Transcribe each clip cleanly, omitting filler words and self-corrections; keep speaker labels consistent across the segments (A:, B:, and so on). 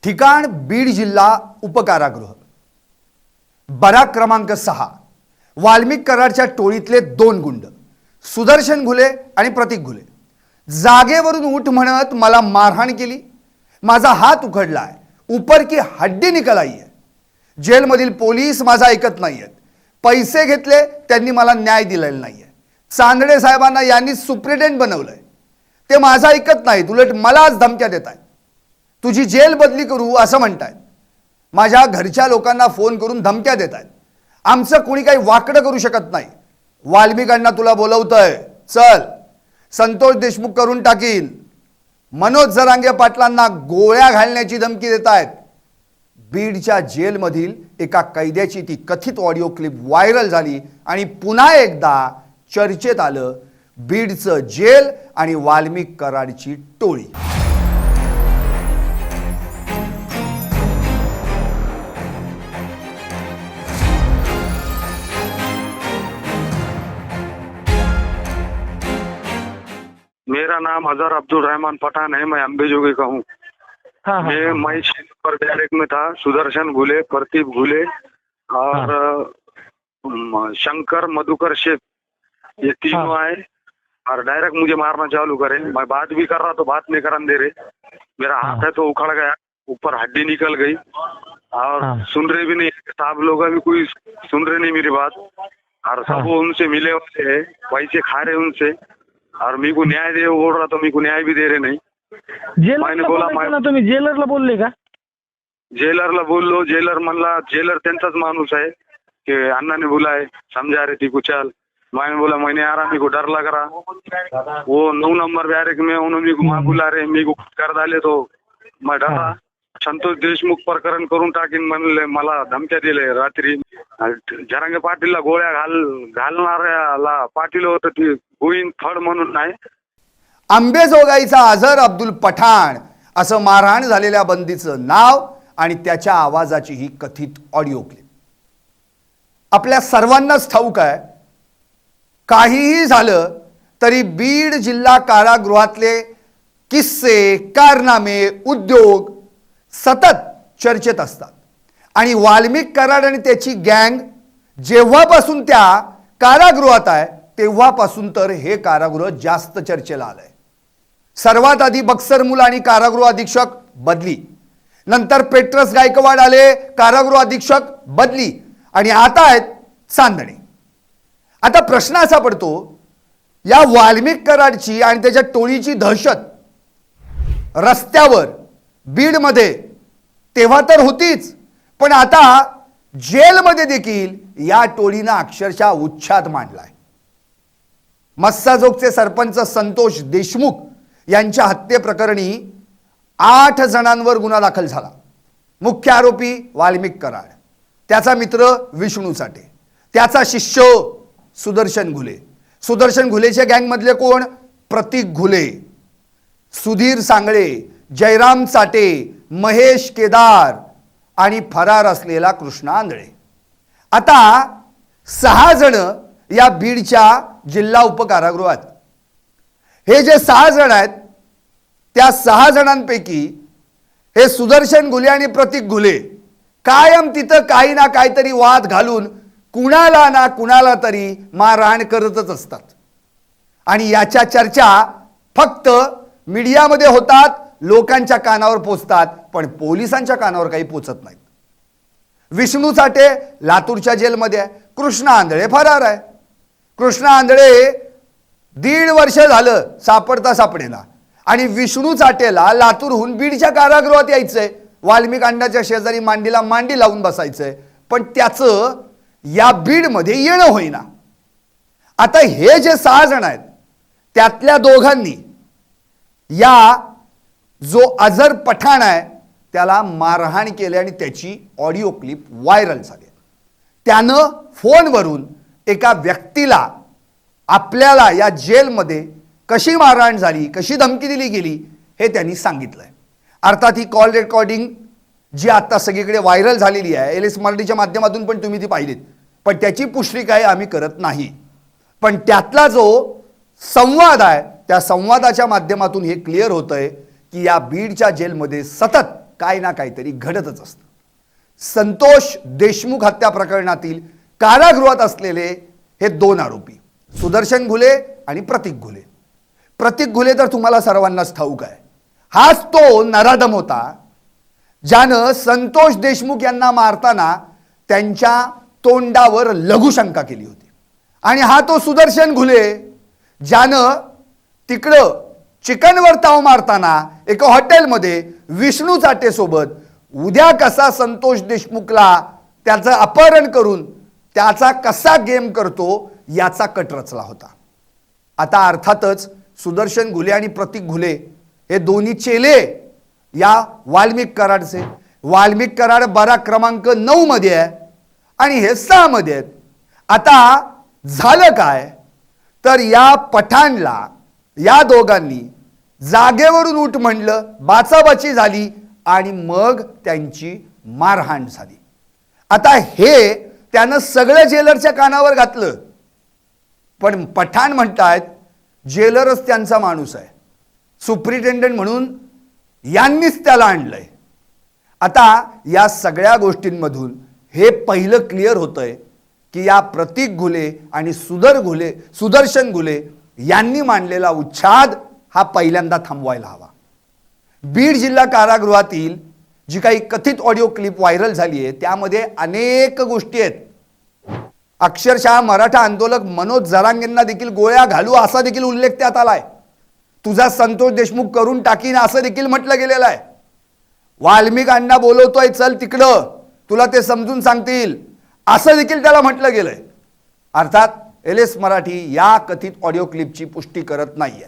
A: ठिकाण बीड जिल्हा उपकारागृह, बराक क्रमांक 6, वाल्मिक कराडच्या टोळीतले 2 गुंड सुदर्शन घुले आणि प्रतीक घुले जागेवरून उठ म्हणत मला मारहाण केली। माझा हात उखडलाय, ऊपर की हड्डी निकल आई है। जेलमधील पोलीस माझा ऐकत नाहीयेत। पैसे घेतले त्यांनी मला न्याय दिलेला नाहीये। चांदडे साहेबांना यांनी सुप्रिटेंडेंट बनवलंय, ते माझा ऐकत नाहीत, उलट मलाच धमक्या देत आहेत। तुझी जेल बदली करू असं म्हणतायत। माझ्या घरच्या लोकांना फोन करून धमक्या देत आहेत। आमचं कोणी काही वाकडं करू शकत नाही। वाल्मिकांना तुला बोलवतोय, चल। संतोष देशमुख करून टाकील। मनोज जरांगे पाटलांना गोळ्या घालण्याची धमकी देत आहेत। बीडच्या जेलमधील एका कैद्याची ती कथित ऑडिओ क्लिप व्हायरल झाली आणि पुन्हा एकदा चर्चेत आलं बीडचं जेल आणि वाल्मिक कराडची टोळी।
B: मेरा नाम अजहर अब्दुल रहमान पठान है। मैं अंबेजोगी का हूँ। मैं पर डायरेक्ट में था। सुदर्शन घुले, प्रदीप घुले और शंकर मधुकर शेख, ये तीनों आए और डायरेक्ट मुझे मारना चालू करे। मैं बात भी कर रहा तो बात नहीं करने दे रहे। मेरा हाथ है तो उखड़ गया, ऊपर हड्डी निकल गई और सुन रहे भी नहीं। साहब लोग अभी कोई सुन रहे नहीं मेरी बात और सब उनसे मिले हुए है, पैसे खा रहे उनसे और मेरे को न्याय दे बोल रहा तो मेरे को न्याय भी दे रहे नहीं। मैंने बोला
C: ना तुम्ही जेलरला बोलले का?
B: जेलरला बोललो, जेलर म्हणला, जेलर त्यांचाच माणूस है कि अन्ना ने बोला है, समझा रही थी कुछ। मैंने बोला मैंने आ रहा, मेरे को डर लग रहा। वो 9 नंबर बैरक में उन्होंने मेरे को माँ बुला रहे, मेरे को कर डाले तो मैं डरा। संतोष देशमुख प्रकरण करून टाकीन म्हणले, मला धमक्या दिले। रात्री जरांगे पाटीलला गोळ्या घालणाऱ्याला पाटील होतं ती गोविंद फड म्हणून नाही।
A: अंबेजोगाईचा अजहर अब्दुल पठाण असं मारहाण झालेल्या बंदीचं नाव आणि त्याच्या आवाजाची ही कथित ऑडिओ क्लिप आपल्या सर्वांनाच ठाऊक आहे। काहीही झालं तरी बीड जिल्हा कारागृहातले किस्से, कारनामे, उद्योग सतत चर्चेत असतात आणि वाल्मिक कराड आणि त्याची गँग जेव्हापासून त्या कारागृहात आहे तेव्हापासून तर हे कारागृह जास्त चर्चेला आलंय। सर्वात आधी बक्सर मुल आणि कारागृह अधीक्षक बदली, नंतर पेट्रस गायकवाड आले, कारागृह अधीक्षक बदली आणि आता आहेत चांदणे। आता प्रश्न असा पडतो, या वाल्मिक कराडची आणि त्याच्या टोळीची दहशत रस्त्यावर बीडमध्ये तेव्हा तर होतीच, पण आता जेलमध्ये देखील या टोळीनं अक्षरशः उच्छाद मांडलाय। मस्साजोगचे सरपंच संतोष देशमुख यांच्या हत्येप्रकरणी 8 जणांवर गुन्हा दाखल झाला। मुख्य आरोपी वाल्मिक कराड, त्याचा मित्र विष्णू चाटे, त्याचा शिष्य सुदर्शन घुले। सुदर्शन घुलेच्या गँगमधले कोण? प्रतीक घुले, सुधीर सांगळे, जयराम चाटे, महेश केदार आणि फरार असलेला कृष्णा आंधळे। आता 6 जण या बीडच्या जिल्हा उपकारागृहात। हे जे 6 जण आहेत त्या 6 जणांपैकी हे सुदर्शन घुले आणि प्रतीक घुले कायम तिथं काही ना काहीतरी वाद घालून कुणाला ना कुणाला तरी मारहाण करतच असतात आणि याच्या चर्चा फक्त मीडियामध्ये होतात, लोकांच्या कानावर पोचतात, पण पोलिसांच्या कानावर काही पोचत नाहीत। विष्णू चाटे लातूरच्या जेलमध्ये आहे, कृष्णा आंधळे फरार आहे। कृष्णा आंधळे 1.5 वर्ष झालं सापडता सापडेना आणि विष्णू चाटेला लातूरहून बीडच्या कारागृहात यायचंय, वाल्मिक अण्णाच्या शेजारी मांडीला मांडी लावून बसायचंय, पण त्याचं या बीडमध्ये येणं होईना। आता हे जे 6 जण आहेत त्यातल्या दोघांनी या जो अजहर पठाण आहे त्याला मारहाण केली आणि त्याची ऑडिओ क्लिप व्हायरल झाली। त्यानं फोनवरून एका व्यक्तीला आपल्याला या जेलमध्ये कशी मारहाण झाली, कशी धमकी दिली गेली हे त्यांनी सांगितलंय। अर्थात ही कॉल रेकॉर्डिंग जी आता सगळीकडे व्हायरल झालेली आहे, LS मराठीच्या माध्यमातून पण तुम्ही ती पाहिलीत, पण त्याची पुष्टी काय आम्ही करत नाही। पण त्यातला जो संवाद आहे त्या संवादाच्या माध्यमातून हे क्लिअर होतंय की या बीडच्या जेलमध्ये सतत काय ना काहीतरी घडतच असतं. संतोष देशमुख हत्या प्रकरणातील कारागृहात असलेले हे दोन आरोपी सुदर्शन घुले आणि प्रतीक घुले. प्रतीक घुले तर तुम्हाला सर्वांनाच ठाऊक आहे, हाच तो नराधम होता ज्यानं संतोष देशमुख यांना मारताना त्यांच्या तोंडावर लघुशंका केली होती. आणि हा तो सुदर्शन घुले ज्यानं तिकडं चिकनवर ताव मारताना एका हॉटेलमध्ये विष्णू चाटे सोबत उद्या कसा संतोष देशमुखला त्याचं अपहरण करून त्याचा कसा गेम करतो याचा कट रचला होता. आता अर्थातच सुदर्शन घुले आणि प्रतीक घुले हे दोन्ही चेले या वाल्मिक कराडचे. वाल्मिक कराड बारा क्रमांक 9 मध्ये आहे आणि हे 6 मध्ये आहेत. आता झालं काय तर या पठाणला या दोघांनी जागेवरून उठ म्हणलं, बाचाबाची झाली आणि मग त्यांची मारहाण झाली. आता हे त्यानं सगळं जेलरच्या कानावर घातलं, पण पठाण म्हणतायत जेलरच त्यांचा माणूस आहे, सुप्रिटेंडंट म्हणून यांनीच त्याला आणलंय. आता या सगळ्या गोष्टींमधून हे पहिलं क्लिअर होतंय की या प्रतीक घुले आणि सुदर्शन घुले यांनी मांडलेला उच्छाद हा पहिल्यांदा थांबवायला हवा. बीड जिल्हा कारागृहातील जी काही कथित ऑडिओ क्लिप व्हायरल झाली आहे त्यामध्ये अनेक गोष्टी आहेत. अक्षरशः मराठा आंदोलक मनोज जरांगेंना देखील गोळ्या घालू असा देखील उल्लेख त्यात आलाय. तुझा संतोष देशमुख करून टाकीन असं देखील म्हटलं गेलेलं आहे. वाल्मिक अण्णा बोलवतोय चल तिकडं तुला ते समजून सांगतील असं देखील त्याला म्हटलं गेलंय. अर्थात LS मराठी या कथित ऑडिओ क्लिपची पुष्टी करत नाहीये.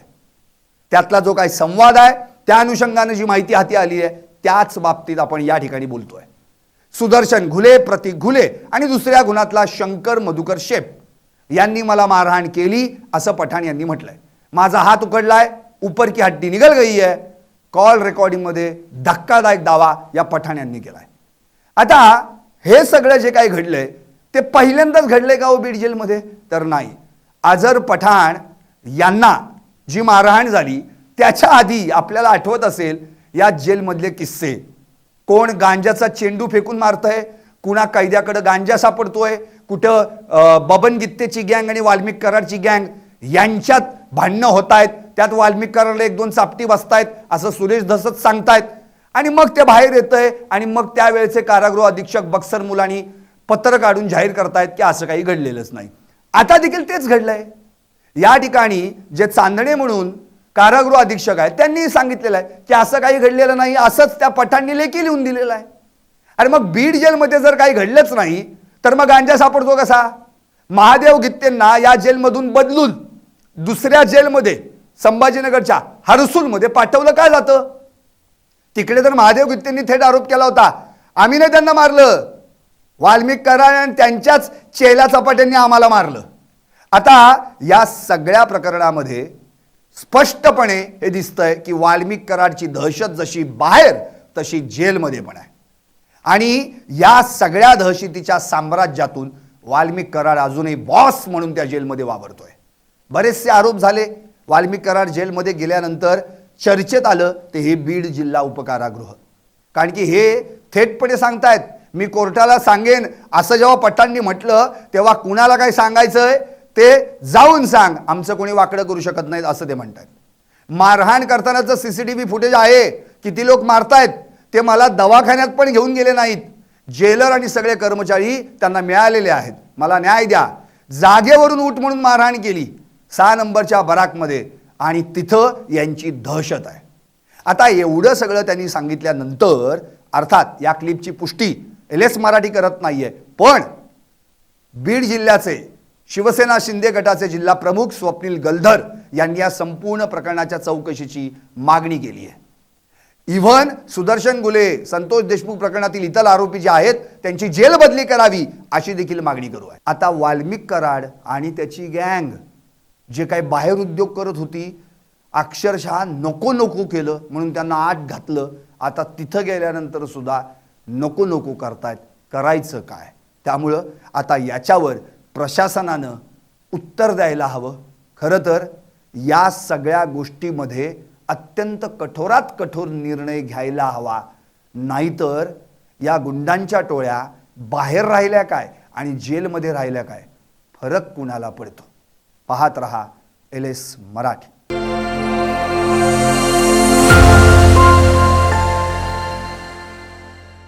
A: त्यातला जो काही संवाद आहे त्या अनुषंगाने जी माहिती हाती आली आहे त्याच बाबतीत आपण या ठिकाणी बोलतोय. सुदर्शन घुले, प्रतीक घुले आणि दुसऱ्या गुन्ह्यातला शंकर मधुकर शेप यांनी मला मारहाण केली असं पठाण यांनी म्हटलंय. माझा हात उकडलाय, ऊपर की हड्डी निकल गई है, कॉल रेकॉर्डिंग मध्ये धक्कादायक दावा या पठाण यांनी केलाय. आता हे सगळं जे काही घडलंय ते पहिल्यांदाच घडलंय का हो बीड जेलमध्ये? तर नाही. अजर पठाण यांना जी मारहाण झाली त्याच्या आधी आपल्याला आठवत असेल या जेलमधले किस्से. कोण गांजाचा चेंडू फेकून मारतंय, कुणा कैद्याकडे गांजा सापडतोय, कुठं बबन गित्तेची गँग आणि वाल्मिक कराडची गँग यांच्यात भांडणं होत आहेत, त्यात वाल्मिक कराडला 1-2 चापटी बसतायत असं सुरेश धसत सांगतायत आणि मग ते बाहेर येतंय आणि मग त्यावेळेचे कारागृह अधीक्षक बक्सर मुलानी पत्र काढून जाहीर करतायत की असं काही घडलेलंच नाही. आता देखील तेच घडलंय. या ठिकाणी जे चांदणे म्हणून कारागृह अधीक्षक आहेत त्यांनी सांगितलेलं आहे की असं काही घडलेलं नाही, असंच त्या पठाणनी लेखी लिहून दिलेलं आहे. आणि मग बीड जेलमध्ये जर काही घडलंच नाही तर मग गांजा सापडतो कसा? महादेव गित्तेंना या जेलमधून बदलून दुसऱ्या जेलमध्ये संभाजीनगरच्या हर्सुलमध्ये पाठवलं काय जातं? तिकडे तर महादेव गित्तेंनी थेट आरोप केला होता आम्ही नाही त्यांना मारलं, वाल्मिक कराड आणि त्यांच्याच चेला चपाट्यांनी आम्हाला मारलं. आता या सगळ्या प्रकरणामध्ये स्पष्टपणे हे दिसतंय की वाल्मिक कराडची दहशत जशी बाहेर तशी जेलमध्ये पण आहे. आणि या सगळ्या दहशतीच्या साम्राज्यातून वाल्मिक कराड अजूनही बॉस म्हणून त्या जेलमध्ये वावरतोय. बरेचसे आरोप झाले. वाल्मिक कराड जेलमध्ये गेल्यानंतर चर्चेत आलं ते हे बीड जिल्हा उपकारागृह. कारण की हे थेटपणे सांगतायत मी कोर्टाला सांगेन असं जेव्हा पठाणनी म्हटलं तेव्हा कुणाला काय सांगायचंय ते जाऊन सांग, आमचं कोणी वाकडं करू शकत नाहीत असं ते म्हणतात. मारहाण करतानाचं CCTV फुटेज आहे, किती लोक मारतायत ते मला दवाखान्यात पण घेऊन गेले नाहीत. जेलर आणि सगळे कर्मचारी त्यांना मिळालेले आहेत, मला न्याय द्या. जागेवरून उठ म्हणून मारहाण केली 6 नंबरच्या बराकमध्ये आणि तिथं यांची दहशत आहे. आता एवढं सगळं त्यांनी सांगितल्यानंतर अर्थात या क्लिपची पुष्टी LS मराठी करत नाहीये, पण बीड जिल्ह्याचे शिवसेना शिंदे गटाचे जिल्हा प्रमुख स्वप्नील गलधर यांनी या संपूर्ण प्रकरणाच्या चौकशीची मागणी केली आहे. इव्हन सुदर्शन घुले, संतोष देशमुख प्रकरणातील इतर आरोपी जे आहेत त्यांची जेल बदली करावी अशी देखील मागणी करू आहे. आता वाल्मिक कराड आणि त्याची गँग जे काही बाहेर उद्योग करत होती अक्षरशः नको नको केलं म्हणून त्यांना आत घातलं. आता तिथं गेल्यानंतर सुद्धा नको नको करतायत, करायचं काय? त्यामुळं आता याच्यावर प्रशासनानं उत्तर द्यायला हवं. खरं तर या सगळ्या गोष्टीमध्ये अत्यंत कठोरात कठोर निर्णय घ्यायला हवा. नाहीतर या गुंडांच्या टोळ्या बाहेर राहिल्या काय आणि जेलमध्ये राहिल्या काय फरक कुणाला पडतो. पाहत रहा LS मराठी.